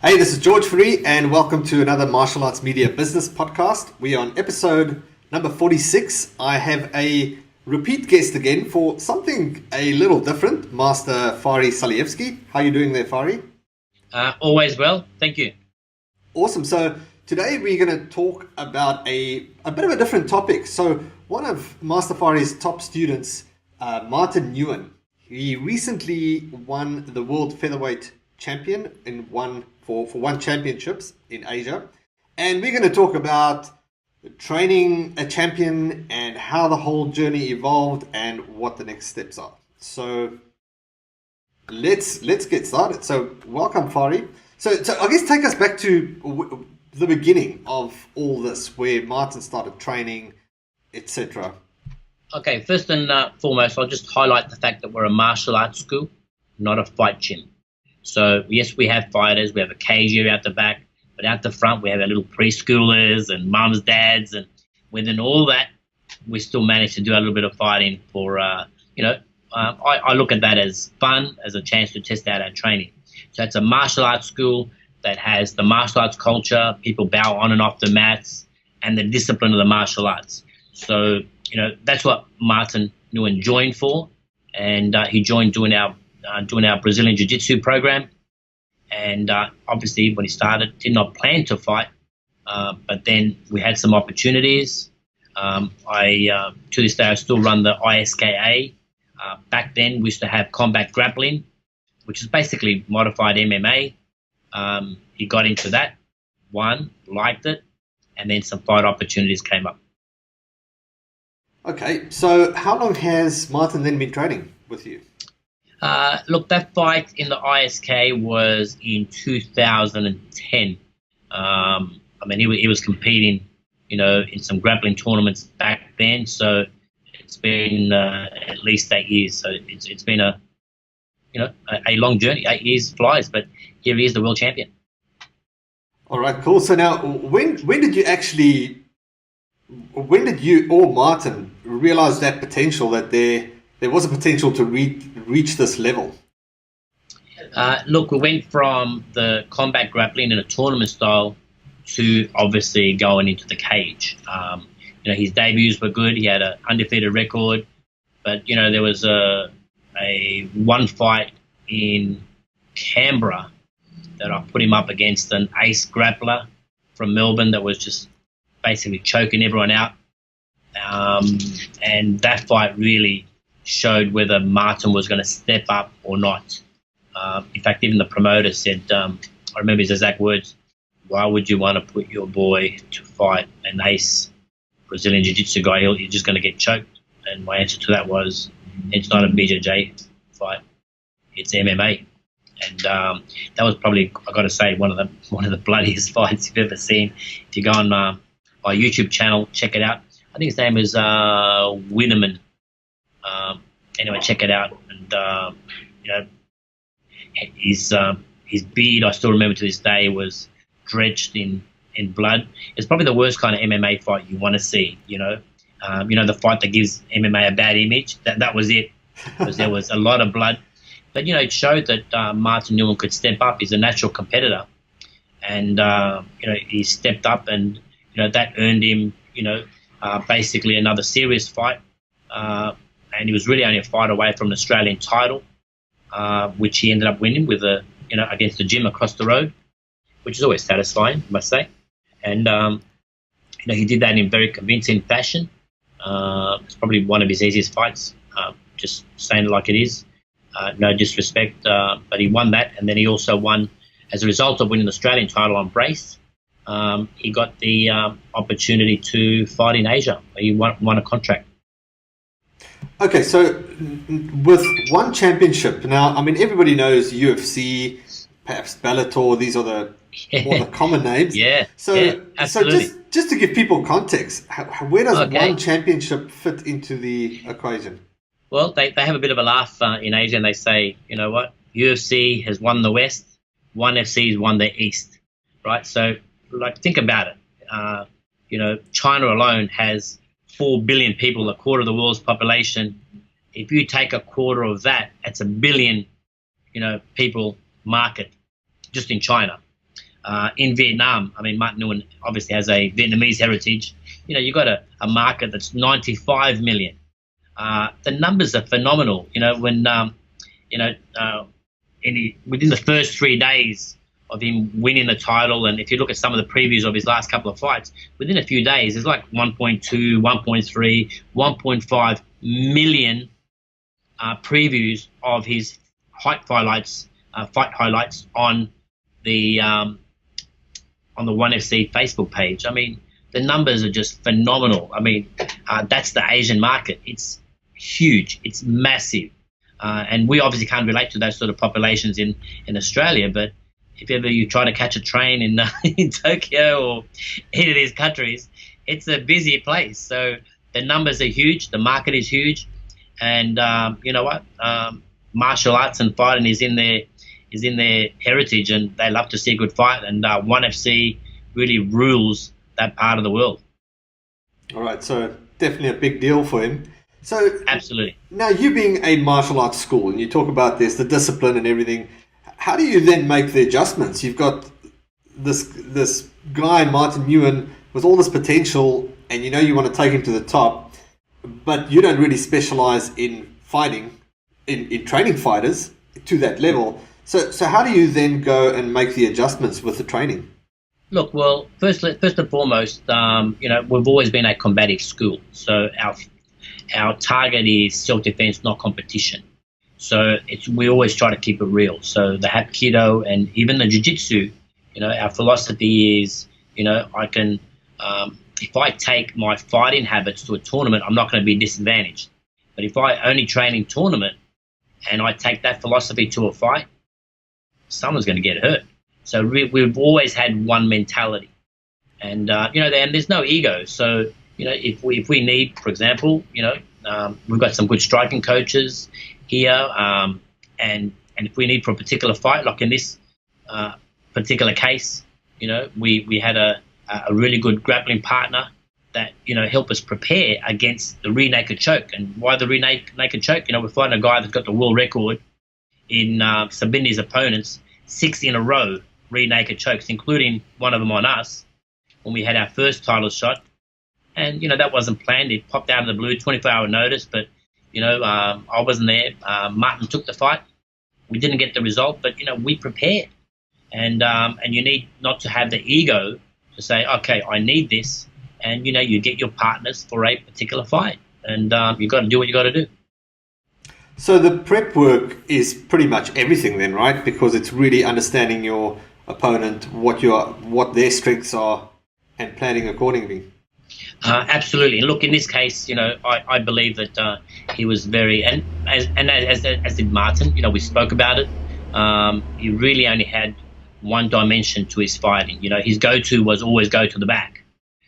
Hey, this is George Fari, and welcome to another Martial Arts Media Business Podcast. We are on episode number 46. I have a repeat guest again for something a little different, Master Fari Salievski. How are you doing there, Fari? Always well, thank you. Awesome. So today we're going to talk about a bit of a different topic. So one of Master Fari's top students, Martin Nguyen, he recently won the World Featherweight Champion for One Championships in Asia. And we're going to talk about training a champion and how the whole journey evolved and what the next steps are. So let's get started. So welcome, Fari. So I guess take us back to the beginning of all this, where Martin started training, etc. Okay, first and foremost, I'll just highlight the fact that we're a martial arts school, not a fight gym. So yes, we have fighters, we have a cage area out the back, but out the front we have our little preschoolers and mums, dads, and within all that, we still manage to do a little bit of fighting for, I look at that as fun, as a chance to test out our training. So it's a martial arts school that has the martial arts culture, people bow on and off the mats, and the discipline of the martial arts. So, that's what Martin Nguyen joined for, and he joined doing our Brazilian Jiu-Jitsu program. And obviously when he started, did not plan to fight, but then we had some opportunities. To this day, I still run the ISKA. Back then, we used to have combat grappling, which is basically modified MMA. He got into that, won, liked it, and then some fight opportunities came up. Okay, so how long has Martin then been training with you? Look, that fight in the ISK was in 2010. He was competing, in some grappling tournaments back then. So it's been at least 8 years. So it's been a long journey. 8 years flies, but here he is, the world champion. All right, cool. So now, when did you or Martin realize that potential, that there was a potential to reach this level? Look, we went from the combat grappling in a tournament style to obviously going into the cage. His debuts were good. He had an undefeated record, but there was a one fight in Canberra that I put him up against an ace grappler from Melbourne that was just basically choking everyone out, and that fight really showed whether Martin was going to step up or not. In fact, even the promoter said, I remember his exact words, "Why would you want to put your boy to fight an ace Brazilian Jiu-Jitsu guy? You're just going to get choked." And my answer to that was, it's not a BJJ fight, it's MMA. And that was probably, I got to say, one of the bloodiest fights you've ever seen. If you go on my YouTube channel, check it out. I think his name is Winneman. Anyway, check it out. And his beard, I still remember to this day, was drenched in blood. It's probably the worst kind of MMA fight you want to see. The fight that gives MMA a bad image. That was it, because there was a lot of blood. But it showed that Martin Nguyen could step up. He's a natural competitor, and he stepped up, and that earned him basically another serious fight. And he was really only a fight away from an Australian title, which he ended up winning with against the gym across the road, which is always satisfying, I must say. And he did that in very convincing fashion. It's probably one of his easiest fights, just saying it like it is. No disrespect, but he won that, and then he also won, as a result of winning the Australian title on brace, he got the opportunity to fight in Asia. He won a contract. Okay, so with One Championship, now, everybody knows UFC, perhaps Bellator, these are the more the common names. Yeah, So absolutely. just to give people context, where does One Championship fit into the equation? Well, they have a bit of a laugh in Asia, and they say, UFC has won the West, One FC has won the East, right? So, think about it. China alone has 4 billion people, a quarter of the world's population. If you take a quarter of that, it's a billion, people market just in China. In Vietnam, I mean, Martin Nguyen obviously has a Vietnamese heritage. You've got a market that's 95 million. The numbers are phenomenal. When within the first 3 days of him winning the title, and if you look at some of the previews of his last couple of fights, within a few days, there's like 1.2, 1.3, 1.5 million previews of his fight highlights on the One FC Facebook page. I mean, the numbers are just phenomenal. I mean, that's the Asian market. It's huge. It's massive. And we obviously can't relate to those sort of populations in Australia, but if ever you try to catch a train in Tokyo or any of these countries, it's a busy place. So the numbers are huge. The market is huge. And you know what? Martial arts and fighting is in their heritage, and they love to see a good fight. And One FC really rules that part of the world. All right, so definitely a big deal for him. So absolutely. Now, you being a martial arts school, and you talk about this, the discipline and everything, how do you then make the adjustments? You've got this guy, Martin Nguyen, with all this potential, and you want to take him to the top, but you don't really specialize in fighting, in training fighters to that level. So how do you then go and make the adjustments with the training? Look, well, first and foremost, we've always been a combative school. So our target is self-defense, not competition. So we always try to keep it real. So the Hapkido and even the Jiu-Jitsu, our philosophy is, I can, if I take my fighting habits to a tournament, I'm not going to be disadvantaged. But if I only train in tournament and I take that philosophy to a fight, someone's going to get hurt. So we've always had one mentality, and and there's no ego. So if we need, for example, we've got some good striking coaches here, and if we need for a particular fight, like in this particular case, we had a really good grappling partner that helped us prepare against the rear naked choke. And why the rear naked choke? We're fighting a guy that's got the world record in submitting his opponents 6 in a row rear naked chokes, including one of them on us when we had our first title shot. And that wasn't planned. It popped out of the blue, 24-hour notice. But I wasn't there. Martin took the fight. We didn't get the result, but we prepared. And you need not to have the ego to say, okay, I need this. And you get your partners for a particular fight, and you've got to do what you got to do. So the prep work is pretty much everything then, right? Because it's really understanding your opponent, what their strengths are, and planning accordingly. Absolutely. And look, in this case, I believe that he was very, and as did Martin. We spoke about it. He really only had one dimension to his fighting. His go-to was always go to the back.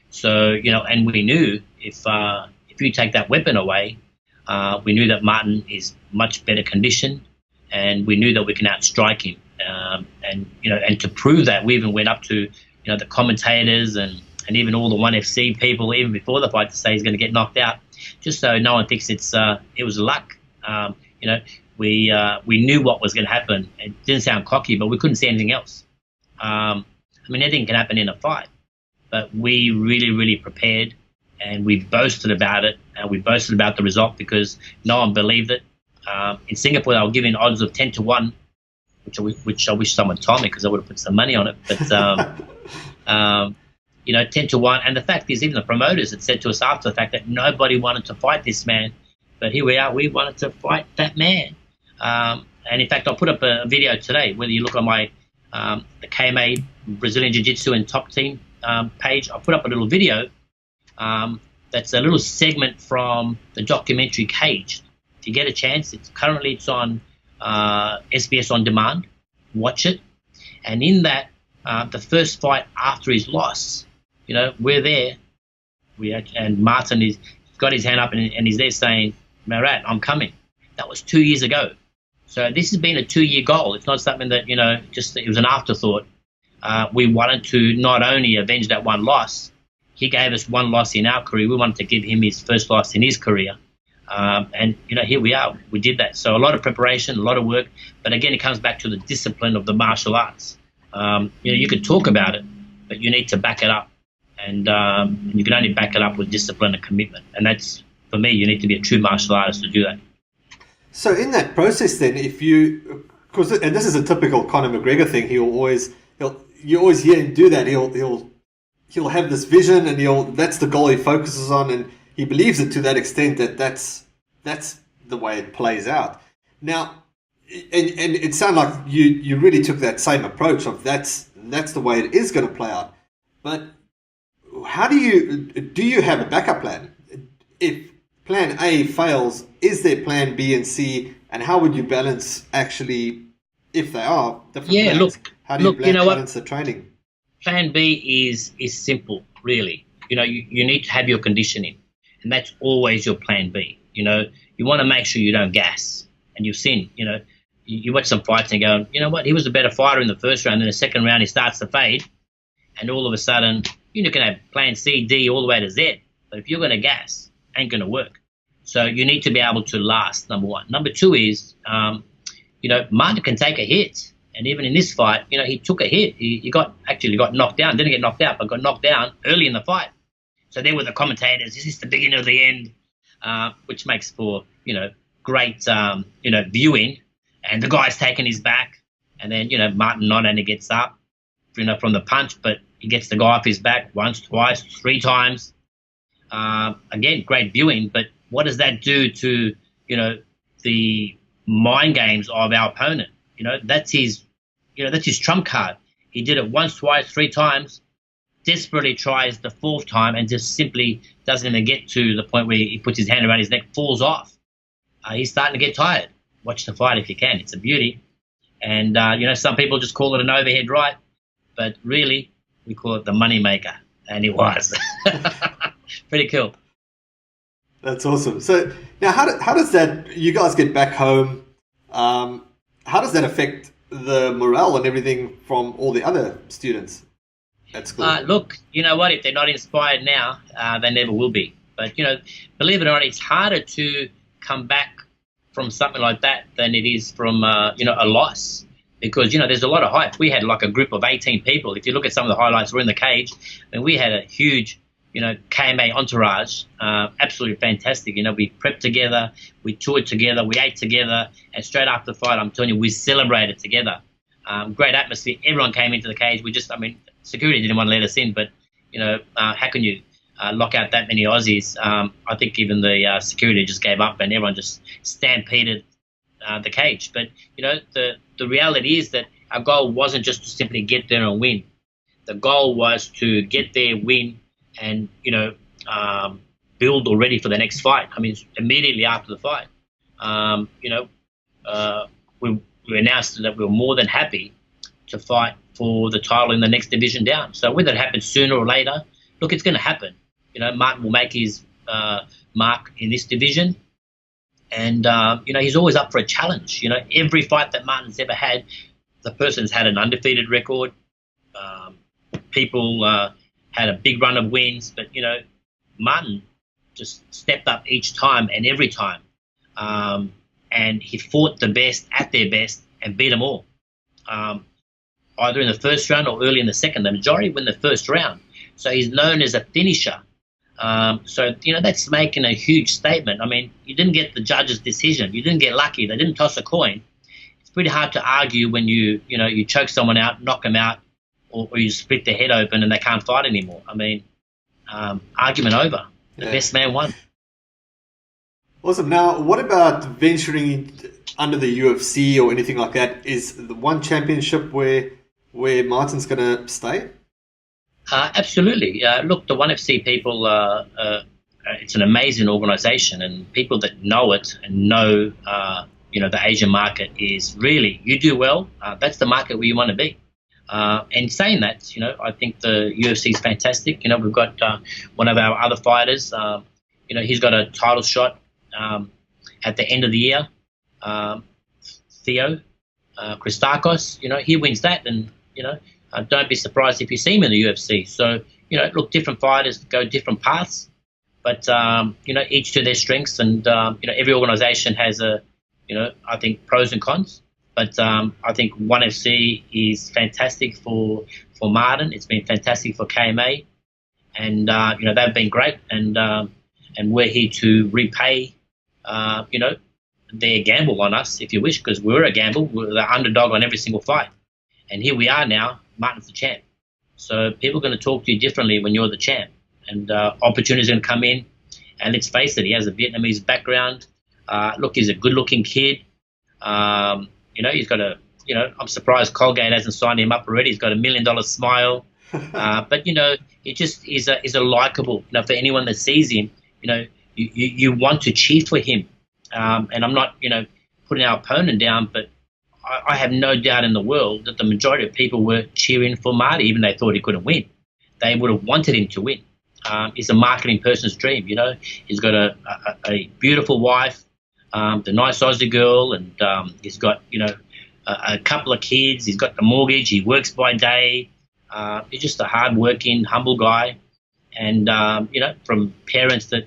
So and we knew if you take that weapon away, we knew that Martin is much better conditioned, and we knew that we can outstrike him. And to prove that, we even went up to the commentators and even all the One FC people, even before the fight, to say he's going to get knocked out, just so no one thinks it was luck. We knew what was going to happen. It didn't sound cocky, but we couldn't see anything else. Anything can happen in a fight, but we really, really prepared, and we boasted about it, and we boasted about the result because no one believed it. In Singapore, they were giving odds of 10-1, which I wish someone told me because I would have put some money on it. But 10-1, and the fact is, even the promoters had said to us after the fact that nobody wanted to fight this man, but here we are. We wanted to fight that man. And in fact, I'll put up a video today. Whether you look on my the KMA Brazilian Jiu-Jitsu and Top Team page, I'll put up a little video that's a little segment from the documentary Caged. If you get a chance, it's on SBS On Demand. Watch it. And in that, the first fight after his loss, we're there. And Martin has got his hand up and he's there saying, Marat, I'm coming. That was 2 years ago. So this has been a 2-year goal. It's not something that, it was an afterthought. We wanted to not only avenge that one loss, he gave us one loss in our career. We wanted to give him his first loss in his career. And here we are. We did that. So a lot of preparation, a lot of work. But again, it comes back to the discipline of the martial arts. You could talk about it, but you need to back it up, and you can only back it up with discipline and commitment. And that's, for me, you need to be a true martial artist to do that. So in that process, then, and this is a typical Conor McGregor thing, you always hear him do that. He'll have this vision, and that's the goal he focuses on, and he believes it to that extent that that's the way it plays out. Now, and it sounded like you really took that same approach of that's the way it is going to play out. But how do you have a backup plan? If plan A fails, is there plan B and C, and how would you balance actually, if they are different plans? How do you balance the training? Plan B is simple, really. You need to have your conditioning, and that's always your plan B. You want to make sure you don't gas, and you've seen, you watch some fights and go, you know what, he was a better fighter in the first round. In the second round, he starts to fade, and all of a sudden, you can have plan C, D, all the way to Z. But if you're going to gas, ain't going to work. So you need to be able to last, number one. Number two is, Martin can take a hit. And even in this fight, he took a hit. He got knocked down. Didn't get knocked out, but got knocked down early in the fight. So there were the commentators, is this the beginning of the end? Which makes for, great, viewing. And the guy's taking his back. And then, Martin not only gets up, from the punch, but he gets the guy off his back once, twice, three times. Again, great viewing. But what does that do to, the mind games of our opponent? That's his trump card. He did it once, twice, three times, desperately tries the fourth time and just simply doesn't even get to the point where he puts his hand around his neck, falls off. He's starting to get tired. Watch the fight if you can. It's a beauty. And, some people just call it an overhead right, but really we call it the money maker. And it was. Pretty cool. That's awesome. So now how does that, you guys get back home, how does that affect the morale and everything from all the other students at school? Look, you know what? If they're not inspired now, they never will be. But, believe it or not, it's harder to come back from something like that than it is from, a loss. Because, there's a lot of hype. We had like a group of 18 people. If you look at some of the highlights, we're in the cage, and we had a huge, KMA entourage, absolutely fantastic. We prepped together, we toured together, we ate together, and straight after the fight, I'm telling you, we celebrated together. Great atmosphere. Everyone came into the cage. Security didn't want to let us in, but, how can you lock out that many Aussies? I think even the security just gave up, and everyone just stampeded the cage. But, the reality is that our goal wasn't just to simply get there and win. The goal was to get there, win, and, build already for the next fight. Immediately after the fight, we announced that we were more than happy to fight for the title in the next division down. So whether it happens sooner or later, look, it's going to happen. Martin will make his mark in this division. And, he's always up for a challenge. Every fight that Martin's ever had, the person's had an undefeated record. People had a big run of wins, but, Martin just stepped up each time and every time. And he fought the best at their best and beat them all, either in the first round or early in the second. The majority win the first round. So he's known as a finisher. That's making a huge statement. You didn't get the judge's decision. You didn't get lucky. They didn't toss a coin. It's pretty hard to argue when you choke someone out, knock them out, or you split their head open and they can't fight anymore. Argument over. The best man won. Awesome. Now, what about venturing under the UFC or anything like that? Is the One Championship where Martin's going to stay? Absolutely. Look, the ONE FC people, it's an amazing organisation, and people that know it and know, the Asian market is really, you do well, that's the market where you want to be. And saying that, I think the UFC is fantastic. We've got one of our other fighters, he's got a title shot at the end of the year, Theo Christakos, he wins that, and, don't be surprised if you see him in the UFC. So, look, different fighters go different paths, but, each to their strengths, and, every organisation has I think pros and cons. But I think One FC is fantastic for Martin. It's been fantastic for KMA, and they've been great. And we're here to repay their gamble on us, if you wish, because we're a gamble. We're the underdog on every single fight, and here we are now. Martin's the champ, so people are going to talk to you differently when you're the champ, and opportunities are going to come in. And let's face it, he has a Vietnamese background. Look, he's a good-looking kid. He's got I'm surprised Colgate hasn't signed him up already. He's got $1 million smile. But, he just is a likable. For anyone that sees him, you want to cheer for him. And I'm not, putting our opponent down, but I have no doubt in the world that the majority of people were cheering for Marty, even they thought he couldn't win. They would have wanted him to win. He's a marketing person's dream, He's got a beautiful wife, the nice Aussie girl, and he's got, a couple of kids. He's got the mortgage. He works by day. He's just a hard-working, humble guy. And, from parents that,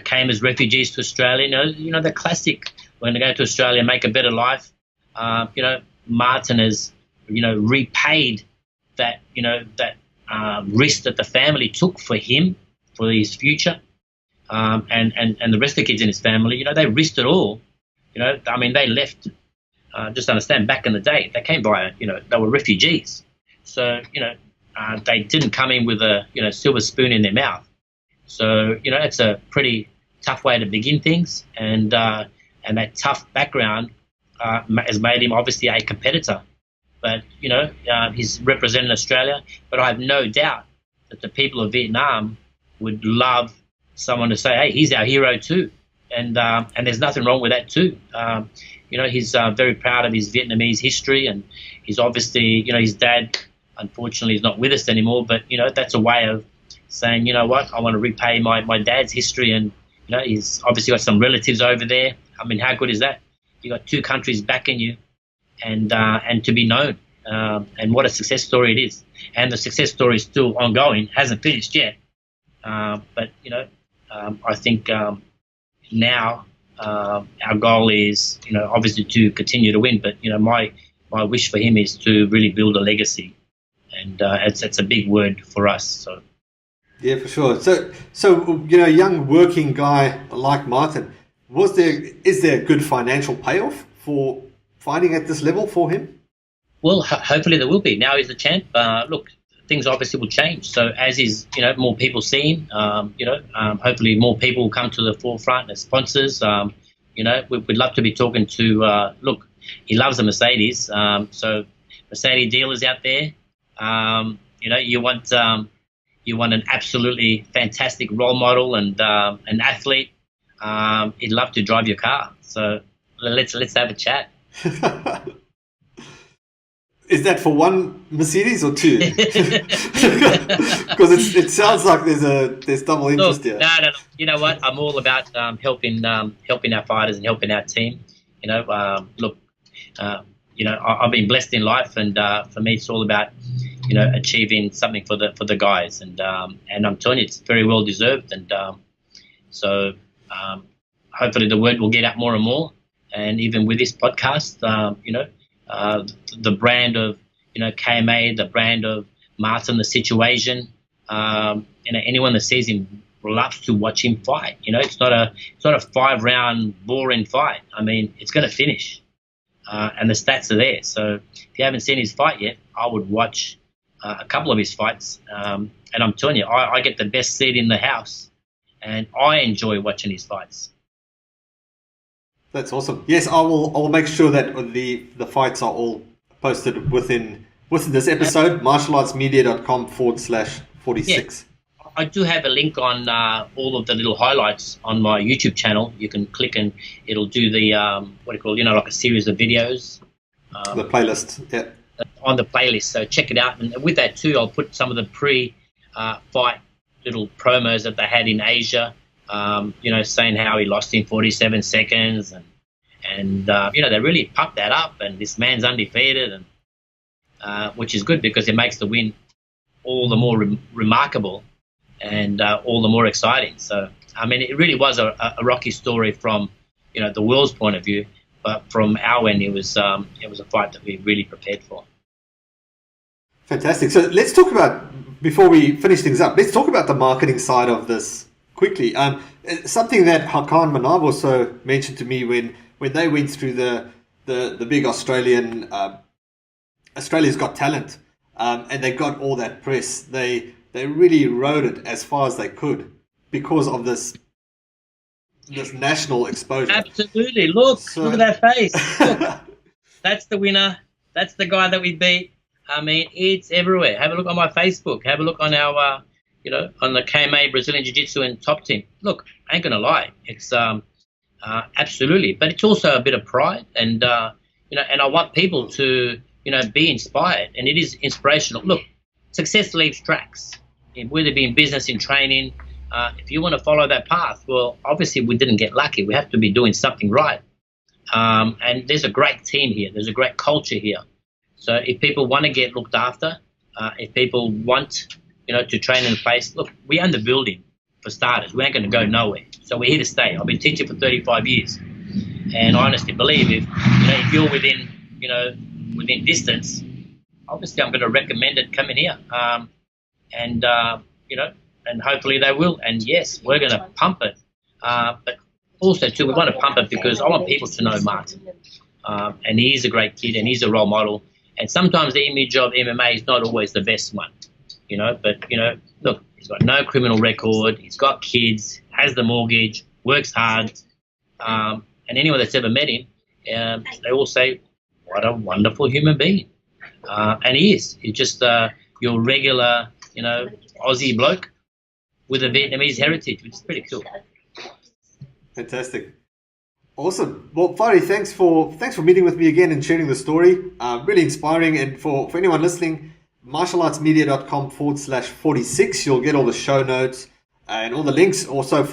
came as refugees to Australia, the classic, we're going to go to Australia, make a better life. Martin has, repaid that, risk that the family took for him, for his future, and the rest of the kids in his family. They risked it all. They left. Just understand, back in the day, they came by. They were refugees, so they didn't come in with a silver spoon in their mouth. So it's a pretty tough way to begin things, and that tough background has made him obviously a competitor. But he's represented Australia. But I have no doubt that the people of Vietnam would love someone to say, "Hey, he's our hero too," and there's nothing wrong with that too. He's very proud of his Vietnamese history, and he's obviously, his dad, unfortunately, is not with us anymore. But that's a way of saying, I want to repay my dad's history, and he's obviously got some relatives over there. How good is that? You got two countries backing you, and to be known, and what a success story it is. And the success story is still ongoing, hasn't finished yet. But I think now our goal is, obviously to continue to win. But my wish for him is to really build a legacy, and it's a big word for us. So. Yeah, for sure. So a young working guy like Martin, is there a good financial payoff for fighting at this level for him? Well, hopefully there will be. Now he's the champ. Look, things obviously will change. So as is, more people see him, hopefully more people will come to the forefront as sponsors. We'd love to be talking to, look, he loves a Mercedes. So Mercedes dealers out there, you want an absolutely fantastic role model and an athlete. He'd love to drive your car. So let's have a chat. Is that for one Mercedes or two? Because it sounds like there's double interest here. No. You know what? I'm all about helping our fighters and helping our team. I've been blessed in life, and for me, it's all about achieving something for the guys, and I'm telling you, it's very well deserved, and so hopefully the word will get out more and more, and even with this podcast, the brand of KMA, the brand of Martin, the situation, anyone that sees him loves to watch him fight. It's not a 5-round boring fight. It's going to finish, and the stats are there. So if you haven't seen his fight yet, I would watch a couple of his fights, and I'm telling you, I get the best seat in the house, and I enjoy watching his fights. That's awesome. Yes, I will make sure that the fights are all posted within this episode, martialartsmedia.com/46. Yeah. I do have a link on all of the little highlights on my YouTube channel. You can click and it'll do the like a series of videos. The playlist, yeah. On the playlist, so check it out. And with that too, I'll put some of the pre-fight little promos that they had in Asia. Saying how he lost in 47 seconds, and they really pumped that up. And this man's undefeated, and which is good because it makes the win all the more remarkable and all the more exciting. So it really was a rocky story from the world's point of view, But from our end, it was a fight that we really prepared for. Fantastic. So let's talk about, before we finish things up, let's talk about the marketing side of this quickly. Something that Hakan Manav also mentioned to me when they went through the big Australian Australia's Got Talent, and they got all that press. They really rode it as far as they could because of this national exposure. Absolutely. Look at that face. Look, that's the winner. That's the guy that we beat. I mean, it's everywhere. Have a look on my Facebook. Have a look on our, on the KMA Brazilian Jiu-Jitsu and top team. Look, I ain't gonna lie. It's absolutely, but it's also a bit of pride, and and I want people to be inspired, and it is inspirational. Look, success leaves tracks, whether it be in business, in training. If you want to follow that path, well, obviously we didn't get lucky. We have to be doing something right. And there's a great team here. There's a great culture here. So if people want to get looked after, if people want, to train in a place, look, we own the building for starters. We ain't going to go nowhere. So we're here to stay. I've been teaching for 35 years. And I honestly believe if you're within distance, obviously I'm going to recommend it coming here. And hopefully they will. And yes, we're going to pump it. But also too, we want to pump it because I want people to know Martin. And he is a great kid and he's a role model. And sometimes the image of MMA is not always the best one, but, look, he's got no criminal record. He's got kids, has the mortgage, works hard. And anyone that's ever met him, they all say, what a wonderful human being. And he is. He's just your regular, Aussie bloke with a Vietnamese heritage, which is pretty cool. Fantastic. Awesome. Well, Fari, thanks for meeting with me again and sharing the story. Really inspiring. And for anyone listening, martialartsmedia.com/46, you'll get all the show notes and all the links also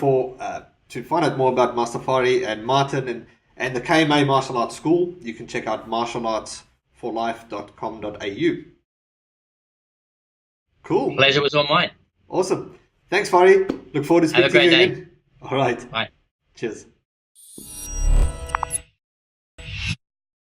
to find out more about Master Fari and Martin and the KMA Martial Arts School. You can check out martialartsforlife.com.au. Cool. Pleasure was all mine. Awesome. Thanks, Fari. Look forward to speaking to you again. day. All right. Bye. Cheers.